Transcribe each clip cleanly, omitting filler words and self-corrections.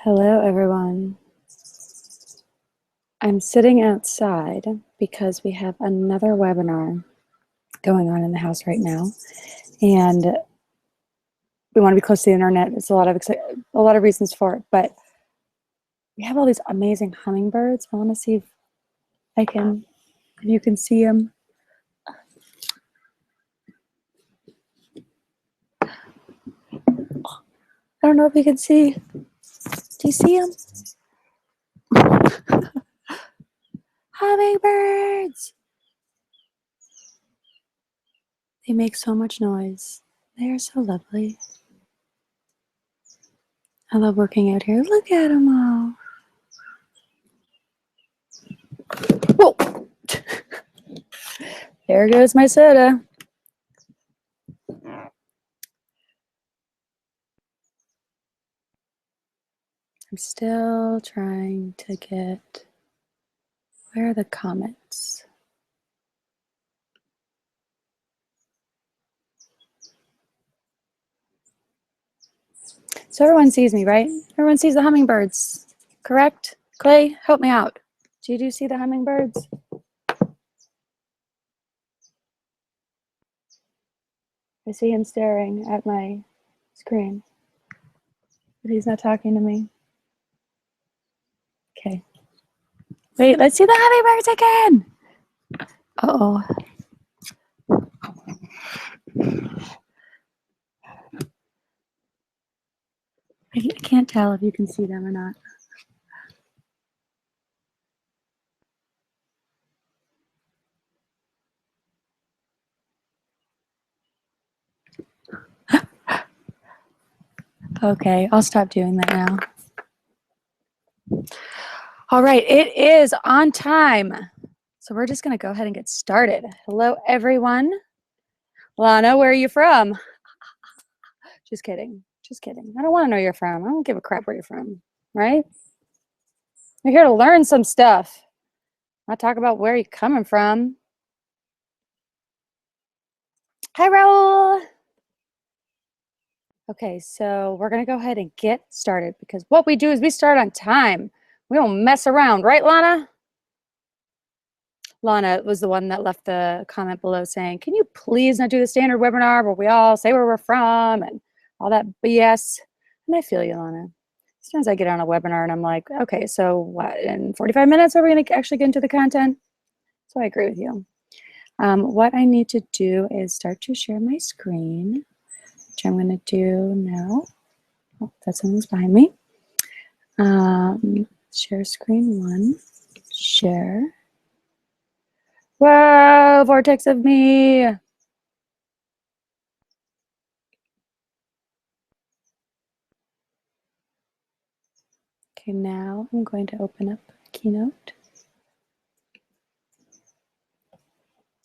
Hello, everyone. I'm sitting outside because we have another webinar going on in the house right now, and we want to be close to the internet. It's a lot of reasons for it, but we have all these amazing hummingbirds. I want to see if you can see them. I don't know if you can see. Do you see them? Hummingbirds! They make so much noise. They are so lovely. I love working out here. Look at them all. Whoa! There goes my soda. I'm still trying to get, where are the comments? So everyone sees me, right? Everyone sees the hummingbirds, correct? Clay, help me out. Do you see the hummingbirds? I see him staring at my screen, but he's not talking to me. Okay. Wait, let's see the hummingbirds again. Uh-oh. I can't tell if you can see them or not. Okay, I'll stop doing that now. All right, it is on time. So we're just gonna go ahead and get started. Hello, everyone. Lana, where are you from? Just kidding. Just kidding. I don't want to know where you're from. I don't give a crap where you're from, right? We're here to learn some stuff, not talk about where you're coming from. Hi, Raul. Okay, so we're going to go ahead and get started because what we do is we start on time. We don't mess around, right, Lana? Lana was the one that left the comment below saying, can you please not do the standard webinar where we all say where we're from and all that BS? And I feel you, Lana. Sometimes I get on a webinar and I'm like, okay, so what, in 45 minutes are we going to actually get into the content? So I agree with you. What I need to do is start to share my screen, which I'm going to do now. Oh, that's someone's behind me. Share screen 1, share. Whoa, vortex of me. Okay, now I'm going to open up Keynote.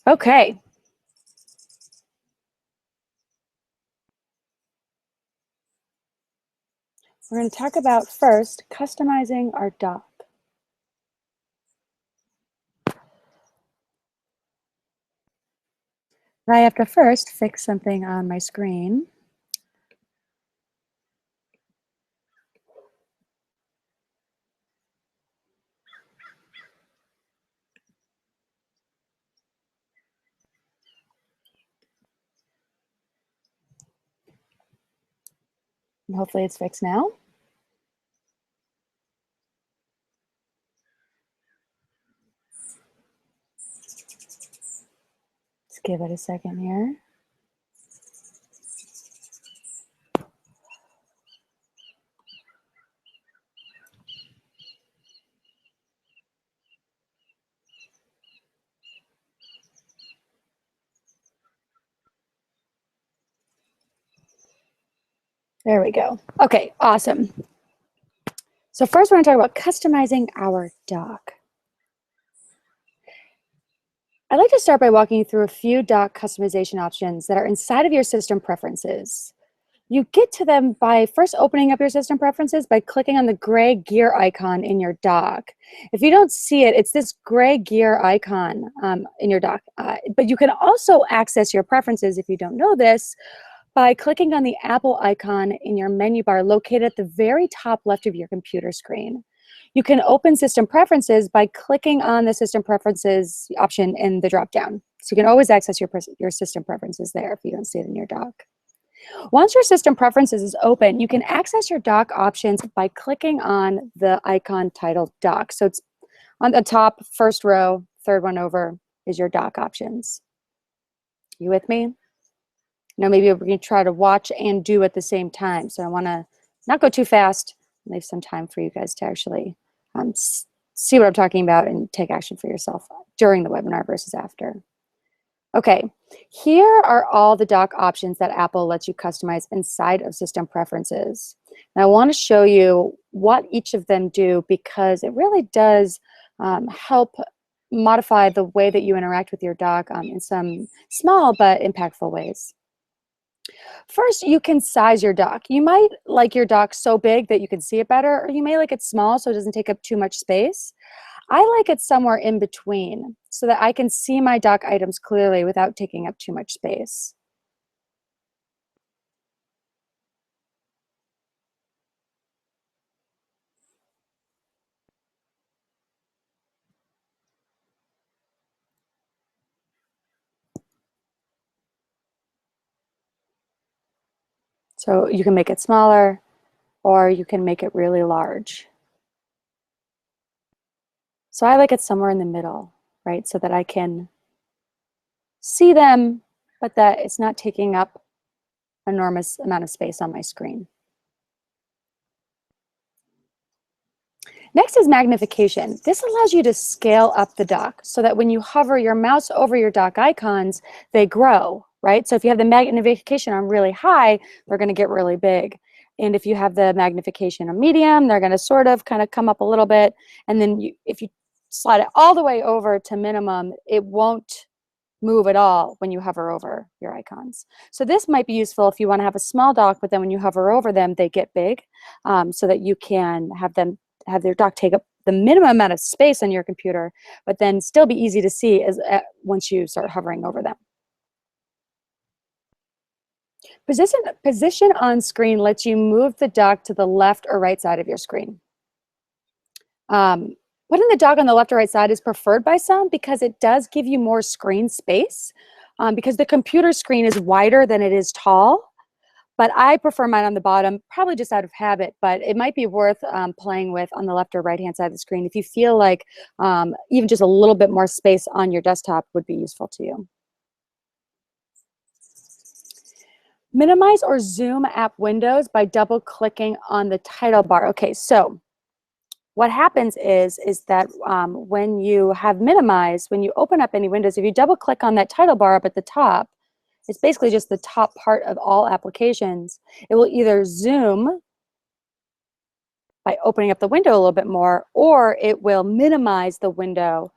Okay. We're going to talk about first customizing our doc. I have to first fix something on my screen. And hopefully it's fixed now. Let's give it a second here. There we go. Okay, awesome. So first we're going to talk about customizing our doc. I'd like to start by walking you through a few doc customization options that are inside of your system preferences. You get to them by first opening up your system preferences by clicking on the gray gear icon in your doc. If you don't see it, it's this gray gear icon in your doc. But you can also access your preferences, if you don't know this, by clicking on the Apple icon in your menu bar located at the very top left of your computer screen. You can open System Preferences by clicking on the System Preferences option in the drop-down. So you can always access your System Preferences there if you don't see it in your dock. Once your System Preferences is open, you can access your dock options by clicking on the icon titled Dock. So it's on the top, first row, third one over is your dock options. You with me? Now maybe we're going to try to watch and do at the same time. So I want to not go too fast, leave some time for you guys to actually see what I'm talking about and take action for yourself during the webinar versus after. Okay, here are all the dock options that Apple lets you customize inside of System Preferences. And I want to show you what each of them do because it really does help modify the way that you interact with your dock in some small but impactful ways. First, you can size your dock. You might like your dock so big that you can see it better, or you may like it small so it doesn't take up too much space. I like it somewhere in between so that I can see my dock items clearly without taking up too much space. So you can make it smaller or you can make it really large. So I like it somewhere in the middle, right? So that I can see them, but that it's not taking up an enormous amount of space on my screen. Next is magnification. This allows you to scale up the dock so that when you hover your mouse over your dock icons, they grow, right? So if you have the magnification on really high, they're going to get really big. And if you have the magnification on medium, they're going to sort of kind of come up a little bit. And then if you slide it all the way over to minimum, it won't move at all when you hover over your icons. So this might be useful if you want to have a small dock, but then when you hover over them, they get big so that you can have their dock take up the minimum amount of space on your computer, but then still be easy to see once you start hovering over them. Position on screen lets you move the dock to the left or right side of your screen. Putting the dock on the left or right side is preferred by some because it does give you more screen space because the computer screen is wider than it is tall. But I prefer mine on the bottom, probably just out of habit, but it might be worth playing with on the left or right-hand side of the screen if you feel like even just a little bit more space on your desktop would be useful to you. Minimize or zoom app windows by double-clicking on the title bar. Okay, so what happens is that when you have minimized, when you open up any windows, if you double-click on that title bar up at the top, it's basically just the top part of all applications. It will either zoom by opening up the window a little bit more, or it will minimize the window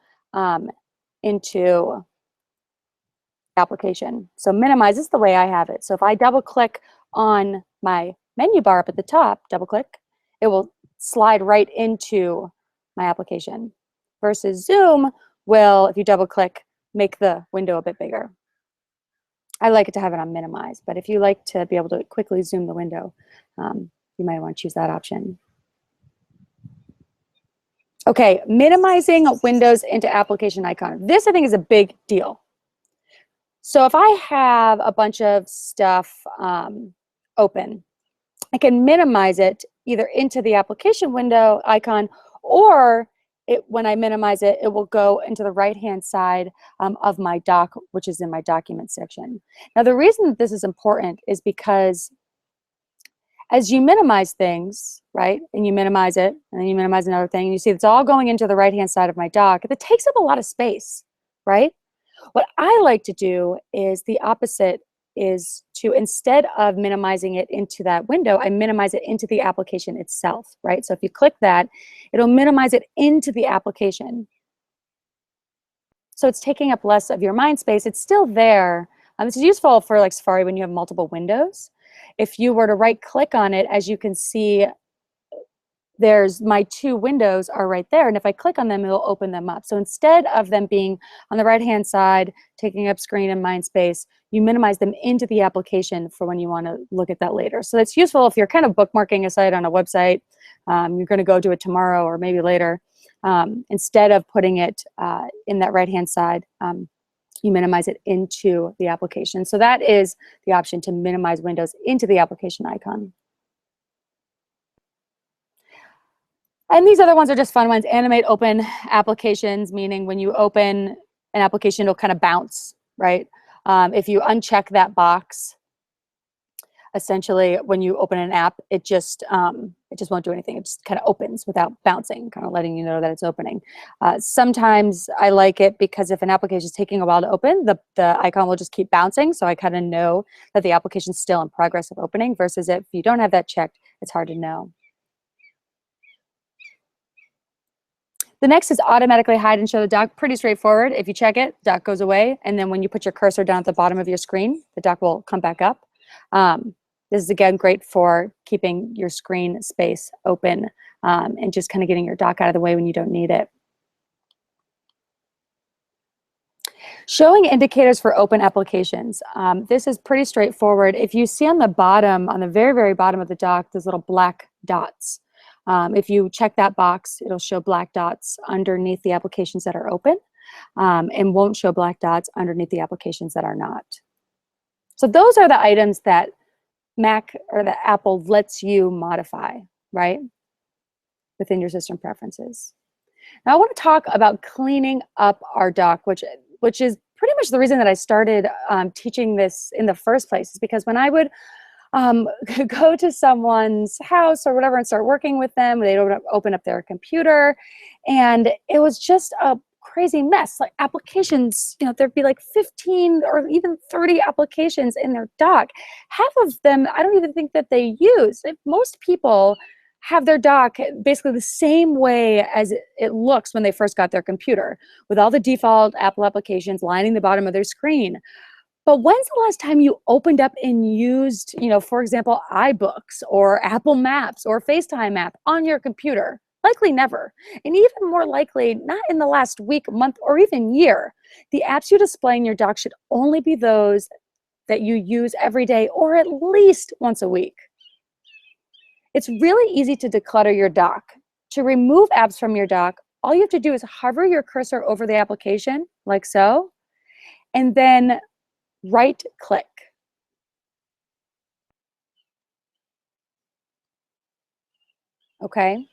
into the application. So minimize is the way I have it. So if I double click on my menu bar up at the top, double click, it will slide right into my application. Versus zoom will, if you double click, make the window a bit bigger. I like it to have it on minimize, but if you like to be able to quickly zoom the window, you might want to choose that option. Okay, minimizing windows into application icon. This, I think, is a big deal. So if I have a bunch of stuff open, I can minimize it either into the application window icon, or when I minimize it, it will go into the right-hand side of my dock, which is in my document section. Now, the reason that this is important is because as you minimize things, right, and you minimize it, and then you minimize another thing, and you see it's all going into the right-hand side of my dock, it takes up a lot of space, right? What I like to do is the opposite, is to, instead of minimizing it into that window, I minimize it into the application itself, right? So if you click that, it'll minimize it into the application. So it's taking up less of your mind space. It's still there. This is useful for like Safari when you have multiple windows. If you were to right click on it, as you can see, there's my two windows are right there. And if I click on them, it'll open them up. So instead of them being on the right-hand side, taking up screen and mind space, you minimize them into the application for when you want to look at that later. So that's useful if you're kind of bookmarking a site on a website. You're going to go do it tomorrow or maybe later. Instead of putting it in that right-hand side, you minimize it into the application. So that is the option to minimize windows into the application icon. And these other ones are just fun ones. Animate open applications, meaning when you open an application, it'll kind of bounce, right? If you uncheck that box, essentially when you open an app, it just won't do anything. It just kind of opens without bouncing, kind of letting you know that it's opening. Sometimes I like it because if an application is taking a while to open, the icon will just keep bouncing. So I kind of know that the application is still in progress of opening, versus if you don't have that checked, it's hard to know. The next is automatically hide and show the dock. Pretty straightforward. If you check it, dock goes away. And then when you put your cursor down at the bottom of your screen, the dock will come back up. This is, again, great for keeping your screen space open and just kind of getting your dock out of the way when you don't need it. Showing indicators for open applications. This is pretty straightforward. If you see on the bottom, on the very, very bottom of the dock, there's little black dots. If you check that box, it'll show black dots underneath the applications that are open and won't show black dots underneath the applications that are not. So those are the items that Mac or the Apple lets you modify, right, within your system preferences. Now I want to talk about cleaning up our dock, which is pretty much the reason that I started teaching this in the first place, is because when I would go to someone's house or whatever and start working with them, they'd open up their computer, and it was just a crazy mess. Like applications, you know, there'd be like 15 or even 30 applications in their dock. Half of them, I don't even think that they use. Most people have their dock basically the same way as it looks when they first got their computer, with all the default Apple applications lining the bottom of their screen. But when's the last time you opened up and used, you know, for example, iBooks or Apple Maps or FaceTime app on your computer? Likely never. And even more likely, not in the last week, month, or even year. The apps you display in your dock should only be those that you use every day or at least once a week. It's really easy to declutter your dock. To remove apps from your dock, all you have to do is hover your cursor over the application, like so, and then right-click. Okay?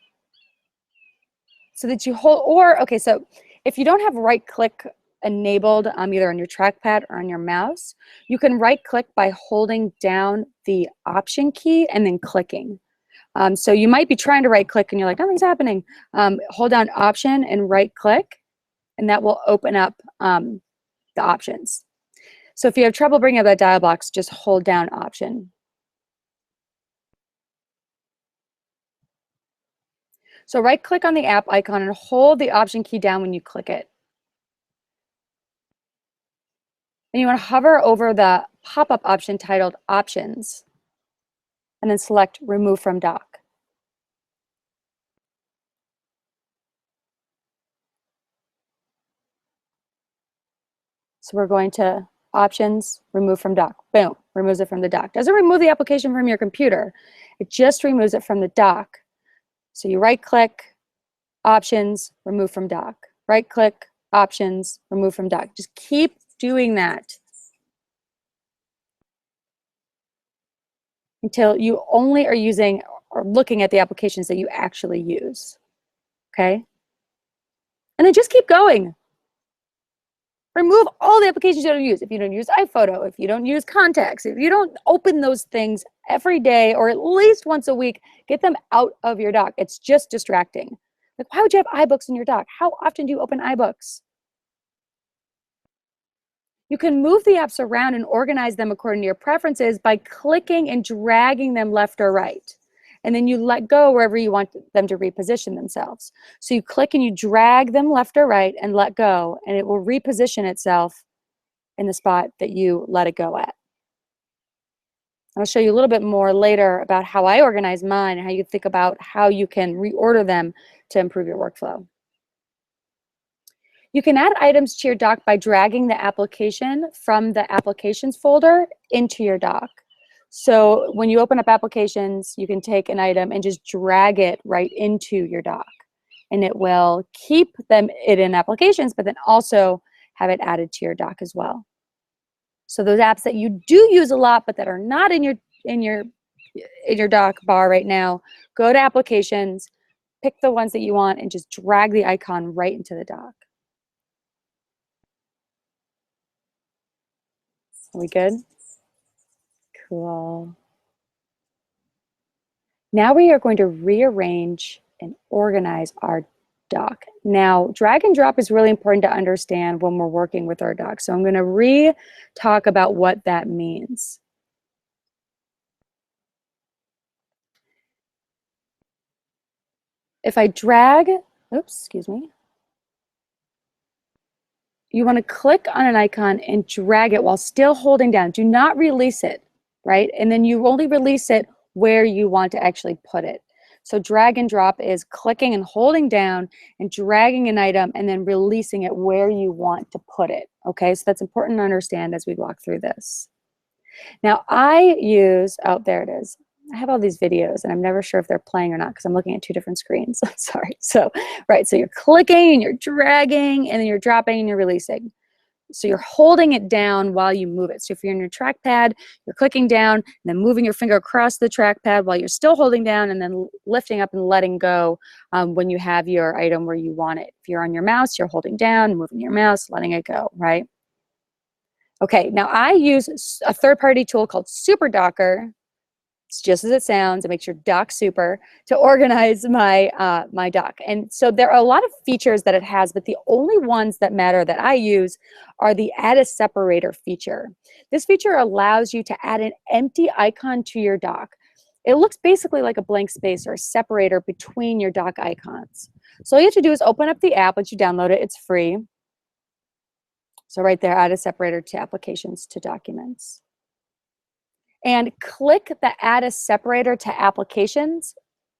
So that you hold, or, okay, so if you don't have right-click enabled either on your trackpad or on your mouse, you can right-click by holding down the Option key and then clicking. So you might be trying to right-click and you're like, nothing's happening. Hold down Option and right-click, and that will open up the options. So if you have trouble bringing up that dialog box, just hold down Option. So right-click on the app icon and hold the Option key down when you click it. And you want to hover over the pop-up option titled Options, and then select Remove from Dock. So we're going to Options, Remove from Dock. Boom, removes it from the dock. Doesn't remove the application from your computer. It just removes it from the dock. So you right-click, Options, Remove from Dock. Right-click, Options, Remove from Dock. Just keep doing that until you only are using or looking at the applications that you actually use, okay? And then just keep going. Remove all the applications you don't use. If you don't use iPhoto, if you don't use Contacts, if you don't open those things every day or at least once a week, get them out of your dock. It's just distracting. Like, why would you have iBooks in your dock? How often do you open iBooks? You can move the apps around and organize them according to your preferences by clicking and dragging them left or right. And then you let go wherever you want them to reposition themselves. So you click and you drag them left or right and let go, and it will reposition itself in the spot that you let it go at. I'll show you a little bit more later about how I organize mine and how you think about how you can reorder them to improve your workflow. You can add items to your dock by dragging the application from the applications folder into your dock. So when you open up applications, you can take an item and just drag it right into your dock. And it will keep it in applications, but then also have it added to your dock as well. So those apps that you do use a lot, but that are not in your dock bar right now, go to applications, pick the ones that you want, and just drag the icon right into the dock. Are we good? Cool. Now we are going to rearrange and organize our dock. Now, drag and drop is really important to understand when we're working with our dock. So I'm going to re-talk about what that means. If I drag, oops, excuse me. You want to click on an icon and drag it while still holding down. Do not release it, right? And then you only release it where you want to actually put it. So drag and drop is clicking and holding down and dragging an item and then releasing it where you want to put it. Okay, so that's important to understand as we walk through this. Now I use, oh, there it is. I have all these videos and I'm never sure if they're playing or not because I'm looking at two different screens. Sorry. So, right, so you're clicking and you're dragging and then you're dropping and you're releasing. So you're holding it down while you move it. So if you're in your trackpad, you're clicking down and then moving your finger across the trackpad while you're still holding down and then lifting up and letting go when you have your item where you want it. If you're on your mouse, you're holding down, moving your mouse, letting it go, right? Okay, now I use a third-party tool called Super Docker. It's just as it sounds. It makes your dock super to organize my my dock. And so there are a lot of features that it has, but the only ones that matter that I use are the add a separator feature. This feature allows you to add an empty icon to your dock. It looks basically like a blank space or a separator between your dock icons. So all you have to do is open up the app. Once you download it, it's free. So right there, add a separator to applications to documents. And click the Add a Separator to Applications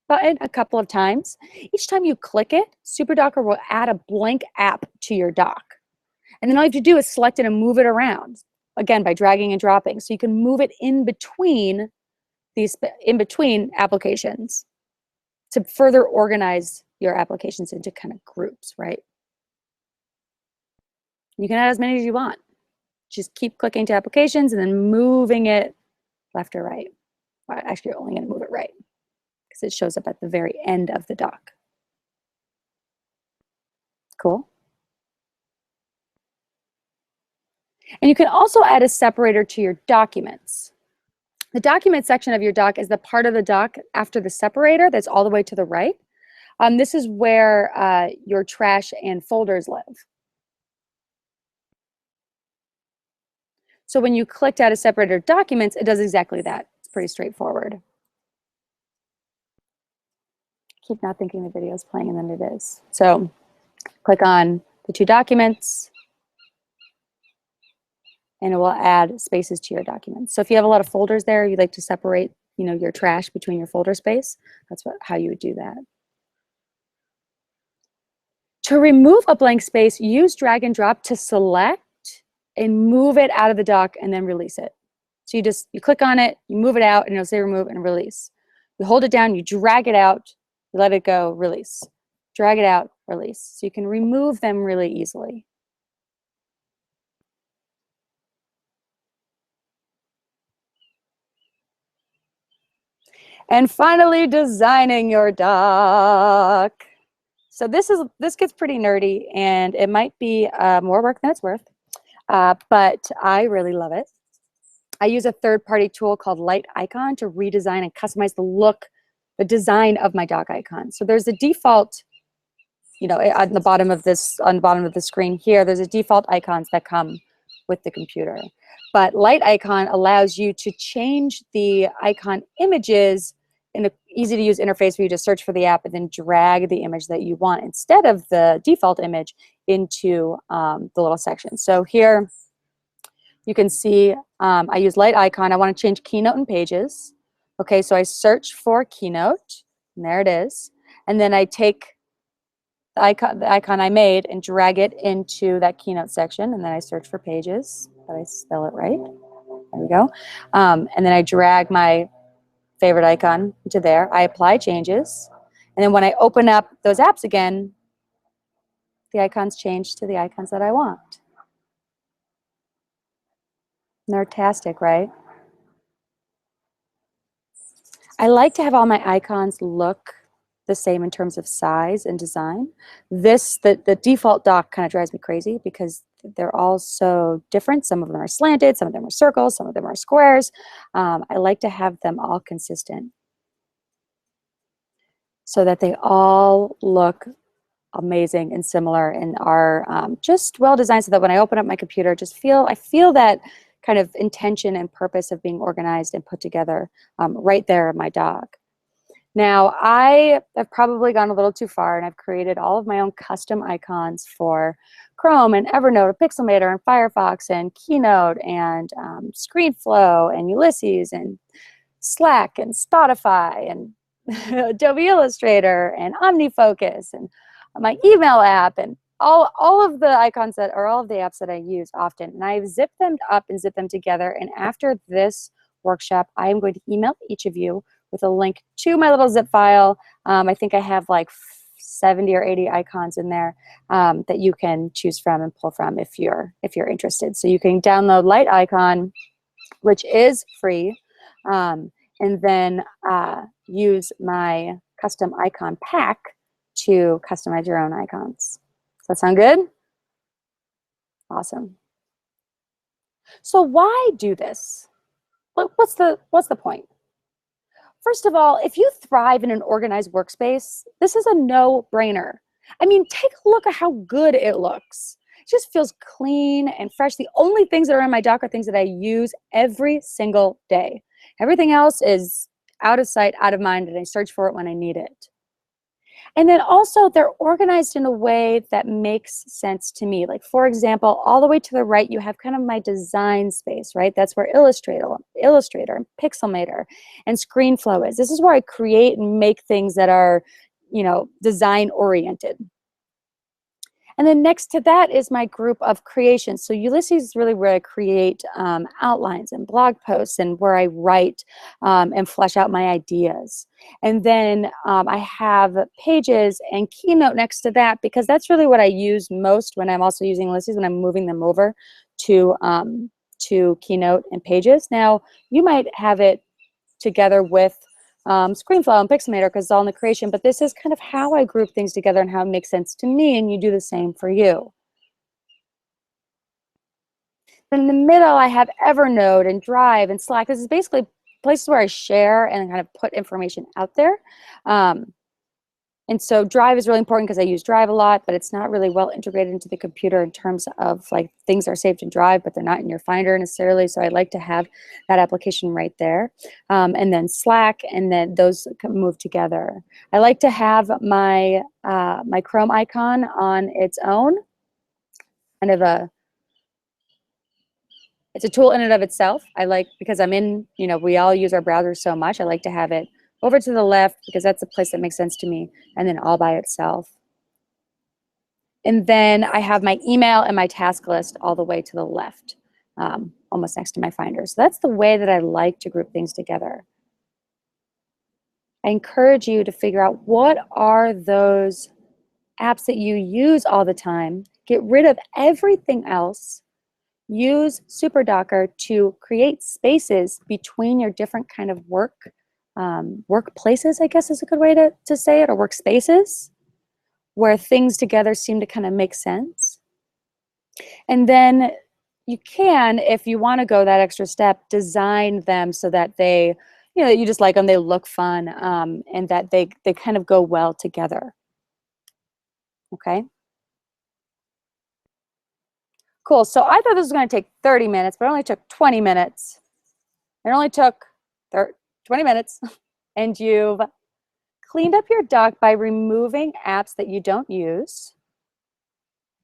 button a couple of times. Each time you click it, SuperDocker will add a blank app to your dock. And then all you have to do is select it and move it around, again, by dragging and dropping. So you can move it in between applications to further organize your applications into kind of groups, right? You can add as many as you want. Just keep clicking to applications and then moving it left or right. Well, actually, you're only going to move it right because it shows up at the very end of the dock. Cool. And you can also add a separator to your documents. The document section of your dock is the part of the dock after the separator that's all the way to the right. This is where your trash and folders live. So when you clicked Add a Separator Documents, it does exactly that. It's pretty straightforward. Keep not thinking the video is playing, and then it is. So click on the two documents, and it will add spaces to your documents. So if you have a lot of folders there, you'd like to separate, your trash between your folder space, that's how you would do that. To remove a blank space, use drag and drop to select and move it out of the dock and then release it. So you click on it, you move it out, and it'll say remove and release. You hold it down, you drag it out, you let it go, release. Drag it out, release. So you can remove them really easily. And finally, designing your dock. So this gets pretty nerdy, and it might be more work than it's worth. But I really love it. I use a third-party tool called Light Icon to redesign and customize the design of my dock icon. So there's a default, on the bottom of the screen here, there's a default icons that come with the computer. But Light Icon allows you to change the icon images in an easy-to-use interface where you just search for the app and then drag the image that you want instead of the default image into the little section. So here you can see I use light icon. I want to change Keynote and Pages. Okay, so I search for Keynote, and there it is. And then I take the icon I made and drag it into that Keynote section, and then I search for Pages. Did I spell it right? There we go. And then I drag my favorite icon into there. I apply changes. And then when I open up those apps again, the icons change to the icons that I want. Fantastic, right? I like to have all my icons look the same in terms of size and design. The default dock kind of drives me crazy because they're all so different. Some of them are slanted, some of them are circles, some of them are squares. I like to have them all consistent so that they all look amazing and similar and are just well designed so that when I open up my computer, I feel that kind of intention and purpose of being organized and put together right there in my dock. Now, I have probably gone a little too far and I've created all of my own custom icons for Chrome and Evernote, and Pixelmator, and Firefox, and Keynote, and ScreenFlow, and Ulysses, and Slack, and Spotify, and Adobe Illustrator, and OmniFocus, and my email app, and all of the icons that are all of the apps that I use often. And I've zipped them up and zipped them together. And after this workshop, I am going to email each of you with a link to my little zip file. I think I have like 70 or 80 icons in there that you can choose from and pull from if you're interested. So you can download Light Icon, which is free, and then use my custom icon pack to customize your own icons. Does that sound good? Awesome. So why do this? What's the point? First of all, if you thrive in an organized workspace, this is a no-brainer. I mean, take a look at how good it looks. It just feels clean and fresh. The only things that are in my dock are things that I use every single day. Everything else is out of sight, out of mind, and I search for it when I need it. And then also they're organized in a way that makes sense to me. Like, for example, all the way to the right, you have kind of my design space, right? That's where Illustrator, and Pixelmator, and ScreenFlow is. This is where I create and make things that are, design oriented. And then next to that is my group of creations. So Ulysses is really where I create outlines and blog posts, and where I write and flesh out my ideas. And then I have Pages and Keynote next to that, because that's really what I use most when I'm also using Ulysses, when I'm moving them over to Keynote and Pages. Now, you might have it together with ScreenFlow and Pixelmator because it's all in the creation, but this is kind of how I group things together and how it makes sense to me, and you do the same for you. Then in the middle, I have Evernote and Drive and Slack. This is basically places where I share and kind of put information out there. And so Drive is really important because I use Drive a lot, but it's not really well integrated into the computer in terms of like things are saved in Drive, but they're not in your Finder necessarily. So I like to have that application right there. And then Slack, and then those can move together. I like to have my my Chrome icon on its own, kind of it's a tool in and of itself. I like, because I'm in, we all use our browsers so much, I like to have it over to the left because that's the place that makes sense to me, and then all by itself. And then I have my email and my task list all the way to the left, almost next to my Finder. So that's the way that I like to group things together. I encourage you to figure out what are those apps that you use all the time. Get rid of everything else. Use SuperDocker to create spaces between your different kind of workplaces, I guess is a good way to say it, or workspaces, where things together seem to kind of make sense. And then you can, if you want to go that extra step, design them so that they, you just like them, they look fun, and that they kind of go well together. Okay? Cool. So I thought this was going to take 30 minutes, but it only took 20 minutes. It only took 20 minutes, and you've cleaned up your dock by removing apps that you don't use.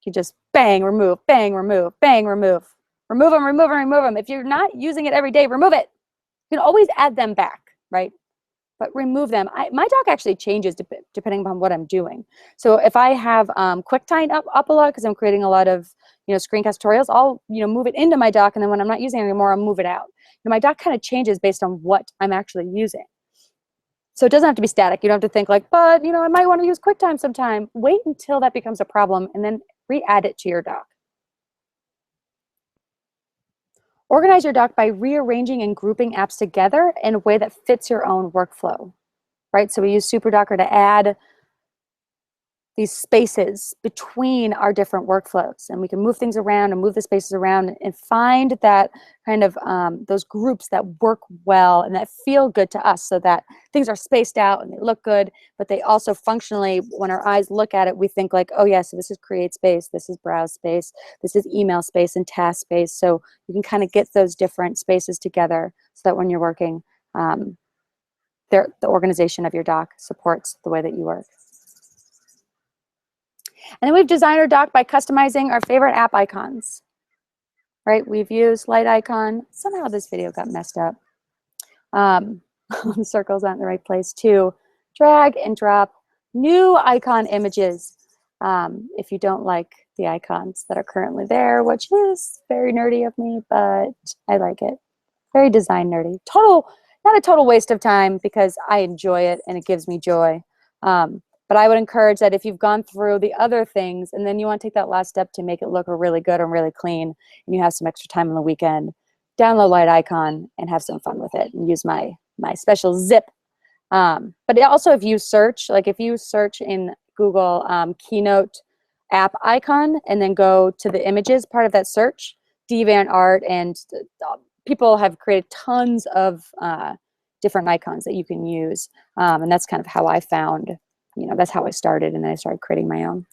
You just bang, remove, bang, remove, bang, remove. Remove them, remove them, remove them. If you're not using it every day, remove it. You can always add them back, right? But remove them. My dock actually changes depending upon what I'm doing. So if I have QuickTime up a lot because I'm creating a lot of screencast tutorials, I'll move it into my dock, and then when I'm not using it anymore, I'll move it out. My dock kind of changes based on what I'm actually using. So it doesn't have to be static. You don't have to think like, but I might want to use QuickTime sometime. Wait until that becomes a problem and then re-add it to your dock. Organize your dock by rearranging and grouping apps together in a way that fits your own workflow, right? So we use SuperDocker to add these spaces between our different workflows, and we can move things around and move the spaces around and find that kind of those groups that work well and that feel good to us, so that things are spaced out and they look good, but they also functionally, when our eyes look at it, we think like, oh yeah, so this is create space, this is browse space, this is email space and task space. So you can kind of get those different spaces together so that when you're working, the organization of your dock supports the way that you work. And then we've designed our dock by customizing our favorite app icons, right? We've used light icon. Somehow this video got messed up. The circle's not in the right place too. Drag and drop new icon images if you don't like the icons that are currently there, which is very nerdy of me, but I like it. Very design nerdy. Not a total waste of time because I enjoy it and it gives me joy. But I would encourage that if you've gone through the other things and then you want to take that last step to make it look really good and really clean, and you have some extra time on the weekend, download Light Icon and have some fun with it and use my special zip. But also if you search in Google Keynote app icon and then go to the images part of that search, DeviantArt and people have created tons of different icons that you can use. And that's kind of how I found, that's how I started, and then I started creating my own.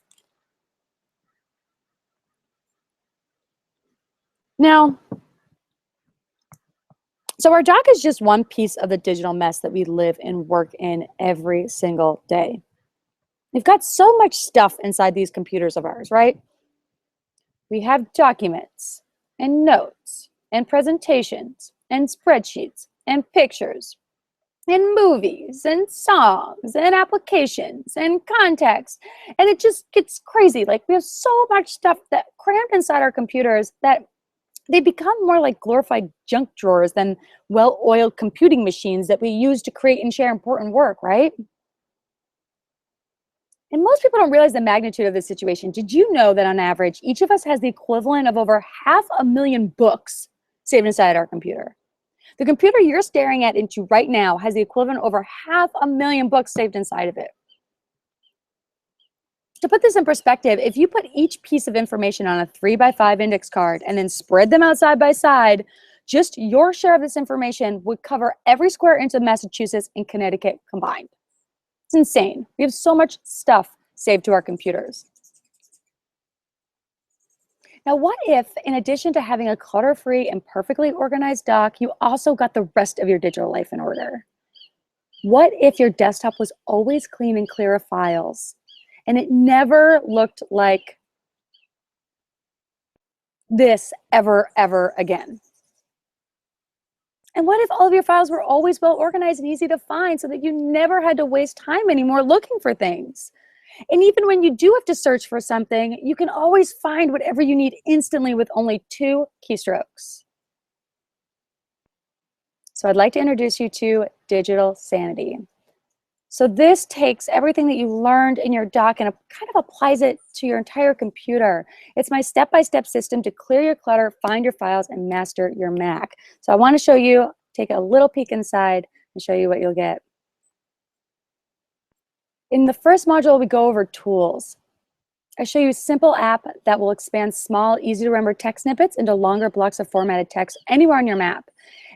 Now, so our dock is just one piece of the digital mess that we live and work in every single day. We've got so much stuff inside these computers of ours, right? We have documents and notes and presentations and spreadsheets and pictures and movies and songs and applications and contacts, and it just gets crazy. Like, we have so much stuff that crammed inside our computers that they become more like glorified junk drawers than well-oiled computing machines that we use to create and share important work, right? And most people don't realize the magnitude of this situation. Did you know that on average, each of us has the equivalent of over 500,000 books saved inside our computer? The computer you're staring into right now has the equivalent of over 500,000 books saved inside of it. To put this in perspective, if you put each piece of information on a 3x5 index card and then spread them out side by side, just your share of this information would cover every square inch of Massachusetts and Connecticut combined. It's insane. We have so much stuff saved to our computers. Now, what if, in addition to having a clutter-free and perfectly organized dock, you also got the rest of your digital life in order? What if your desktop was always clean and clear of files, and it never looked like this ever again? And what if all of your files were always well organized and easy to find so that you never had to waste time anymore looking for things? And even when you do have to search for something, you can always find whatever you need instantly with only 2 keystrokes. So I'd like to introduce you to Digital Sanity. So this takes everything that you learned in your dock and kind of applies it to your entire computer. It's my step-by-step system to clear your clutter, find your files, and master your Mac. So I want to show you, take a little peek inside and show you what you'll get. In the first module, we go over tools. I show you a simple app that will expand small, easy to remember text snippets into longer blocks of formatted text anywhere on your map.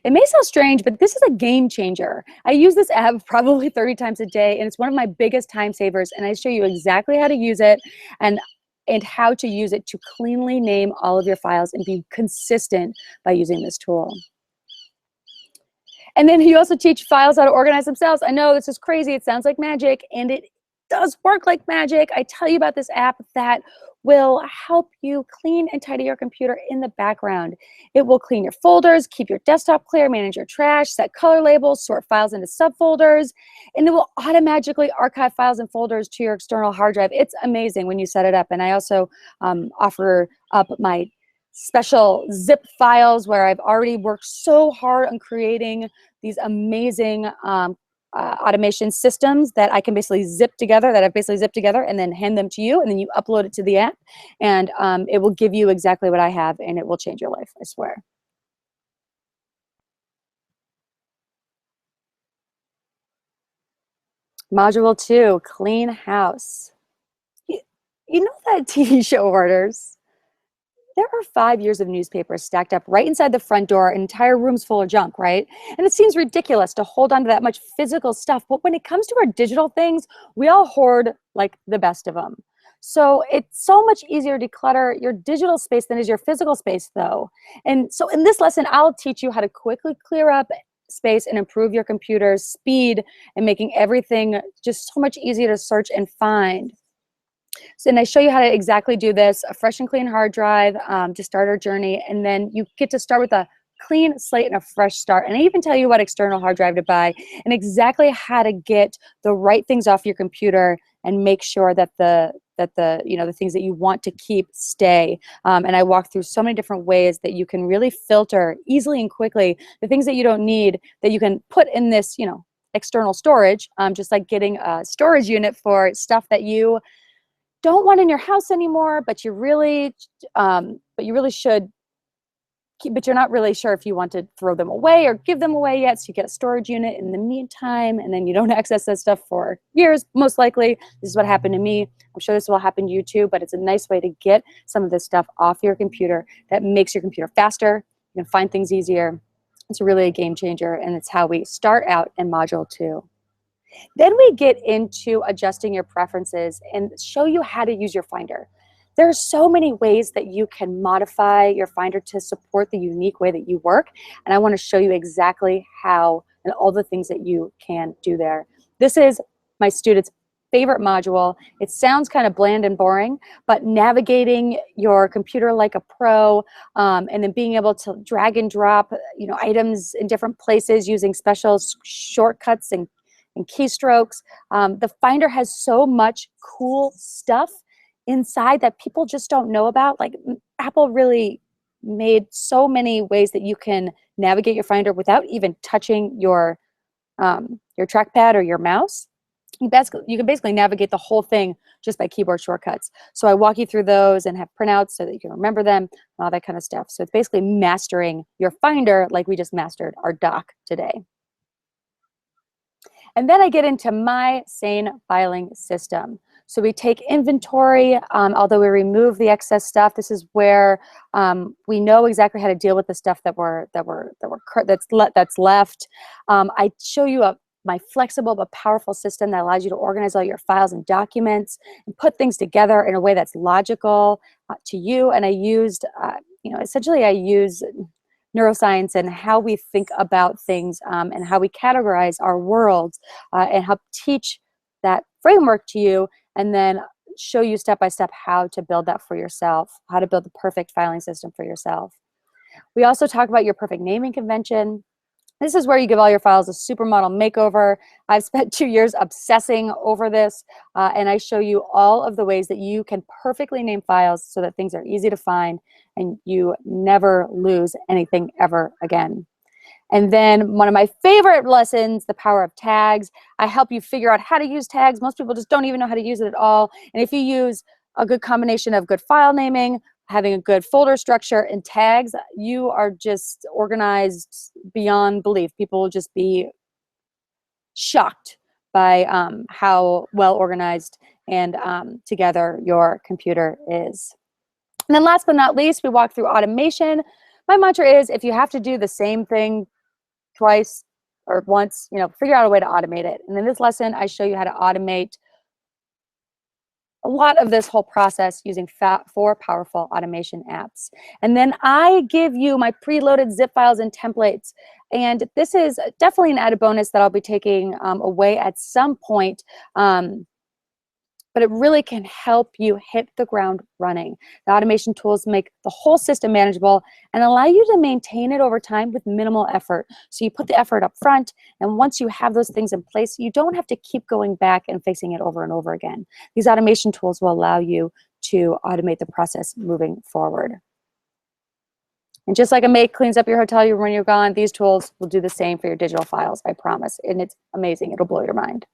It may sound strange, but this is a game changer. I use this app probably 30 times a day, and it's one of my biggest time savers, and I show you exactly how to use it and how to use it to cleanly name all of your files and be consistent by using this tool. And then you also teach files how to organize themselves. I know this is crazy. It sounds like magic, and it does work like magic. I tell you about this app that will help you clean and tidy your computer in the background. It will clean your folders, keep your desktop clear, manage your trash, set color labels, sort files into subfolders, and it will automatically archive files and folders to your external hard drive. It's amazing when you set it up. And I also offer up my special zip files where I've already worked so hard on creating these amazing automation systems that I can basically zip together, that I've basically zipped together, and then hand them to you, and then you upload it to the app, and it will give you exactly what I have, and it will change your life, I swear. Module 2, clean house. You, you know that TV show Orders? There are 5 years of newspapers stacked up right inside the front door, an entire room's full of junk, right? And it seems ridiculous to hold on to that much physical stuff. But when it comes to our digital things, we all hoard like the best of them. So it's so much easier to declutter your digital space than is your physical space, though. And so in this lesson, I'll teach you how to quickly clear up space and improve your computer's speed and making everything just so much easier to search and find. So, and I show you how to exactly do this, a fresh and clean hard drive to start our journey. And then you get to start with a clean slate and a fresh start. And I even tell you what external hard drive to buy and exactly how to get the right things off your computer and make sure that the things that you want to keep stay. And I walk through so many different ways that you can really filter easily and quickly the things that you don't need that you can put in this, external storage, just like getting a storage unit for stuff that you don't want in your house anymore, but you really should keep, but you're not really sure if you want to throw them away or give them away yet. So you get a storage unit in the meantime, and then you don't access that stuff for years, most likely. This is what happened to me. I'm sure this will happen to you too, but it's a nice way to get some of this stuff off your computer that makes your computer faster. You can find things easier. It's really a game changer, and it's how we start out in Module 2. Then we get into adjusting your preferences and show you how to use your Finder. There are so many ways that you can modify your Finder to support the unique way that you work, and I want to show you exactly how and all the things that you can do there. This is my students' favorite module. It sounds kind of bland and boring, but navigating your computer like a pro, and then being able to drag and drop items in different places using special shortcuts and keystrokes. The Finder has so much cool stuff inside that people just don't know about. Like Apple really made so many ways that you can navigate your Finder without even touching your trackpad or your mouse. You can basically navigate the whole thing just by keyboard shortcuts. So I walk you through those and have printouts so that you can remember them and all that kind of stuff. So it's basically mastering your Finder like we just mastered our dock today. And then I get into my Sane filing system. So we take inventory, although we remove the excess stuff. This is where we know exactly how to deal with the stuff that's left. I show you my flexible but powerful system that allows you to organize all your files and documents and put things together in a way that's logical to you. And I used, essentially I use neuroscience and how we think about things and how we categorize our worlds and help teach that framework to you, and then show you step by step how to build that for yourself, how to build the perfect filing system for yourself. We also talk about your perfect naming convention. This is where you give all your files a supermodel makeover. I've spent 2 years obsessing over this, and I show you all of the ways that you can perfectly name files so that things are easy to find and you never lose anything ever again. And then one of my favorite lessons, the power of tags. I help you figure out how to use tags. Most people just don't even know how to use it at all. And if you use a good combination of good file naming, having a good folder structure, and tags, you are just organized beyond belief. People will just be shocked by how well organized and together your computer is. And then last but not least, we walk through automation. My mantra is, if you have to do the same thing twice or once, figure out a way to automate it. And in this lesson, I show you how to automate a lot of this whole process using 4 powerful automation apps. And then I give you my preloaded zip files and templates. And this is definitely an added bonus that I'll be taking away at some point but it really can help you hit the ground running. The automation tools make the whole system manageable and allow you to maintain it over time with minimal effort. So you put the effort up front, and once you have those things in place, you don't have to keep going back and fixing it over and over again. These automation tools will allow you to automate the process moving forward. And just like a maid cleans up your hotel room when you're gone, these tools will do the same for your digital files, I promise. And it's amazing. It'll blow your mind.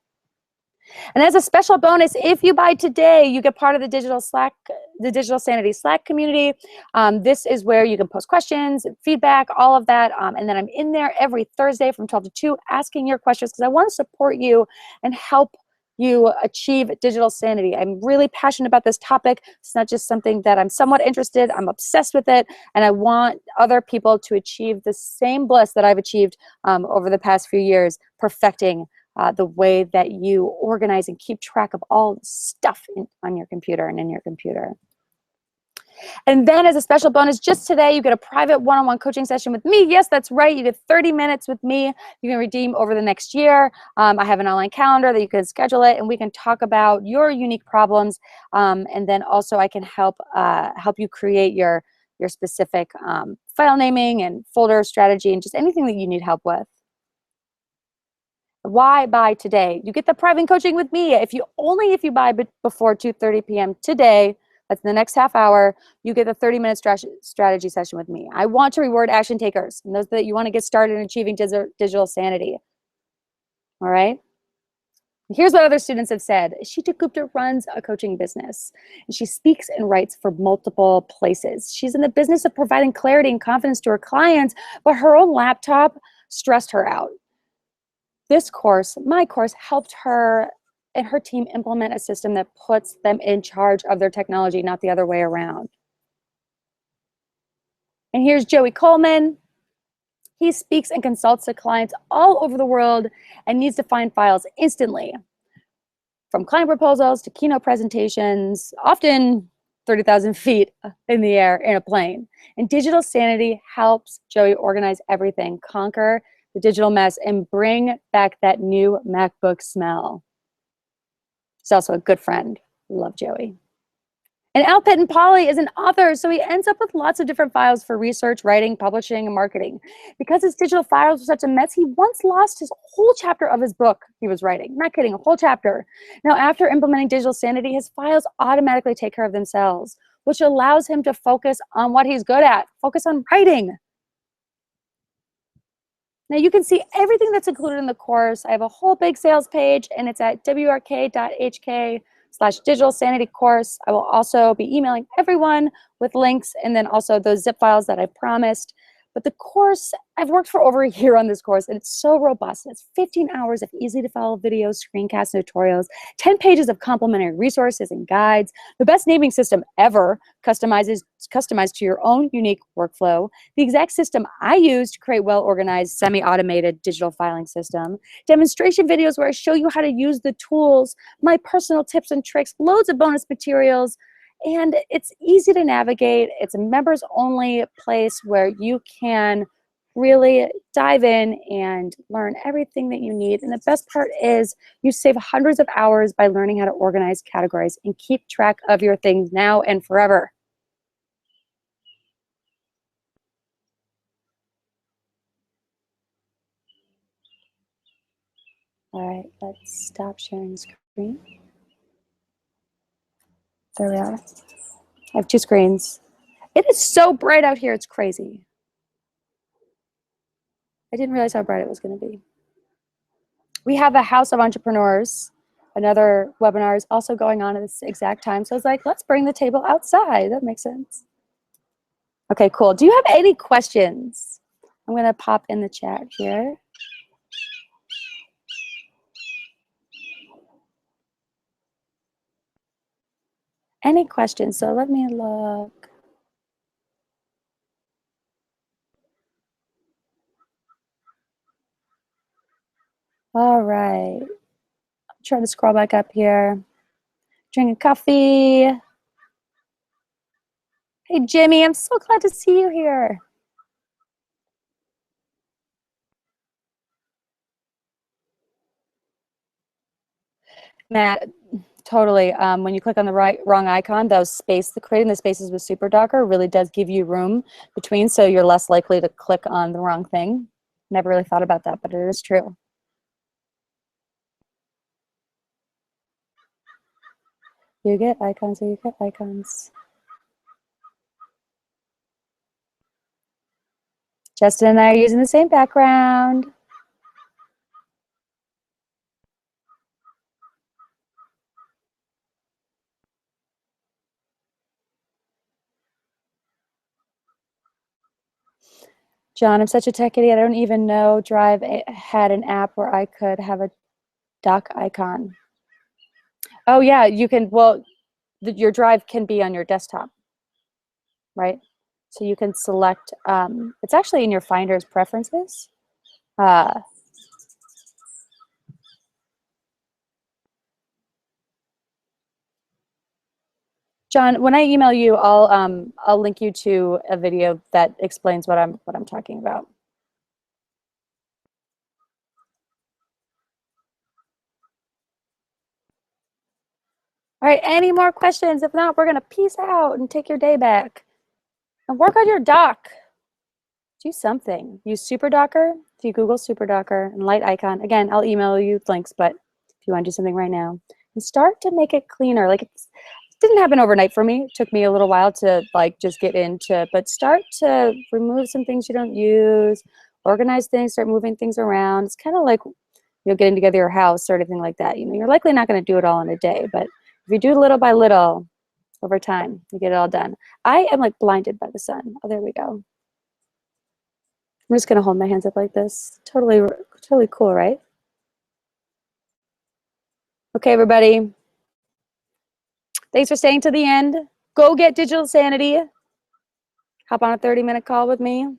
And as a special bonus, if you buy today, you get part of the Digital Sanity Slack community. This is where you can post questions, feedback, all of that. And then I'm in there every Thursday from 12 to 2 asking your questions because I want to support you and help you achieve digital sanity. I'm really passionate about this topic. It's not just something that I'm somewhat interested, I'm obsessed with it, and I want other people to achieve the same bliss that I've achieved over the past few years, perfecting the way that you organize and keep track of all the stuff on your computer and in your computer. And then as a special bonus, just today, you get a private one-on-one coaching session with me. Yes, that's right. You get 30 minutes with me. You can redeem over the next year. I have an online calendar that you can schedule it, and we can talk about your unique problems. And then also I can help you create your specific file naming and folder strategy and just anything that you need help with. Why buy today? You get the private coaching with me. If you buy before 2:30 p.m. today, that's the next half hour, you get a 30-minute strategy session with me. I want to reward action takers and those that you want to get started in achieving digital sanity. All right? Here's what other students have said. Shita Gupta runs a coaching business, and she speaks and writes for multiple places. She's in the business of providing clarity and confidence to her clients, but her own laptop stressed her out. This course, my course, helped her and her team implement a system that puts them in charge of their technology, not the other way around. And here's Joey Coleman. He speaks and consults to clients all over the world and needs to find files instantly. From client proposals to keynote presentations, often 30,000 feet in the air in a plane. And Digital Sanity helps Joey organize everything, conquer the digital mess, and bring back that new MacBook smell. He's also a good friend. Love Joey. And Al Pitton-Polly is an author, so he ends up with lots of different files for research, writing, publishing, and marketing. Because his digital files were such a mess, he once lost his whole chapter of his book he was writing. Not kidding, a whole chapter. Now, after implementing Digital Sanity, his files automatically take care of themselves, which allows him to focus on what he's good at, focus on writing. Now you can see everything that's included in the course. I have a whole big sales page, and it's at wrk.hk/digital sanity course. I will also be emailing everyone with links and then also those zip files that I promised. But the course, I've worked for over a year on this course, and it's so robust. It's 15 hours of easy to follow videos, screencasts, and tutorials, 10 pages of complimentary resources and guides, the best naming system ever, customized to your own unique workflow, the exact system I use to create well-organized, semi-automated digital filing system, demonstration videos where I show you how to use the tools, my personal tips and tricks, loads of bonus materials, and it's easy to navigate. It's a members-only place where you can really dive in and learn everything that you need. And the best part is you save hundreds of hours by learning how to organize, categorize, and keep track of your things now and forever. All right, let's stop sharing screen. There we are. I have two screens. It is so bright out here, it's crazy. I didn't realize how bright it was going to be. We have a House of Entrepreneurs. Another webinar is also going on at this exact time. So I was like, let's bring the table outside. That makes sense. Okay, cool. Do you have any questions? I'm going to pop in the chat here. Any questions? So let me look. All right. I'm trying to scroll back up here. Drinking coffee. Hey, Jimmy, I'm so glad to see you here. Matt, Totally. When you click on the wrong icon, creating the spaces with Super Docker really does give you room between, so you're less likely to click on the wrong thing. Never really thought about that, but it is true. You get icons, or you get icons. Justin and I are using the same background. John, I'm such a tech idiot. I don't even know Drive had an app where I could have a dock icon. Oh yeah, you can, well, your Drive can be on your desktop, right? So you can select, it's actually in your Finder's preferences. John, when I email you, I'll link you to a video that explains what I'm talking about. All right, any more questions? If not, we're gonna peace out and take your day back. And work on your dock. Do something. Use Super Docker. If you Google Super Docker and light icon, again, I'll email you links, but if you want to do something right now, and start to make it cleaner. Like, it didn't happen overnight for me. It took me a little while to like just get into, but start to remove some things you don't use, organize things, start moving things around. It's kind of like, you know, getting together your house or anything like that. You know, you're likely not going to do it all in a day, but if you do little by little over time, you get it all done. I am like blinded by the sun. Oh, there we go. I'm just gonna hold my hands up like this. Totally, totally cool, right? Okay, everybody. Thanks for staying to the end. Go get digital sanity. Hop on a 30-minute call with me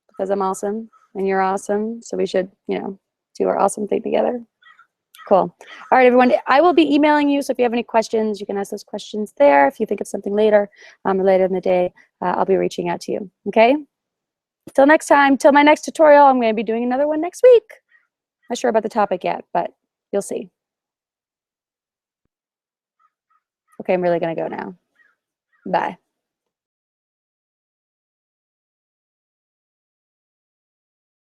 because I'm awesome and you're awesome. So we should, you know, do our awesome thing together. Cool. All right, everyone. I will be emailing you. So if you have any questions, you can ask those questions there. If you think of something later, or later in the day, I'll be reaching out to you. Okay. Till next time, till my next tutorial, I'm going to be doing another one next week. Not sure about the topic yet, but you'll see. Okay, I'm really going to go now. Bye.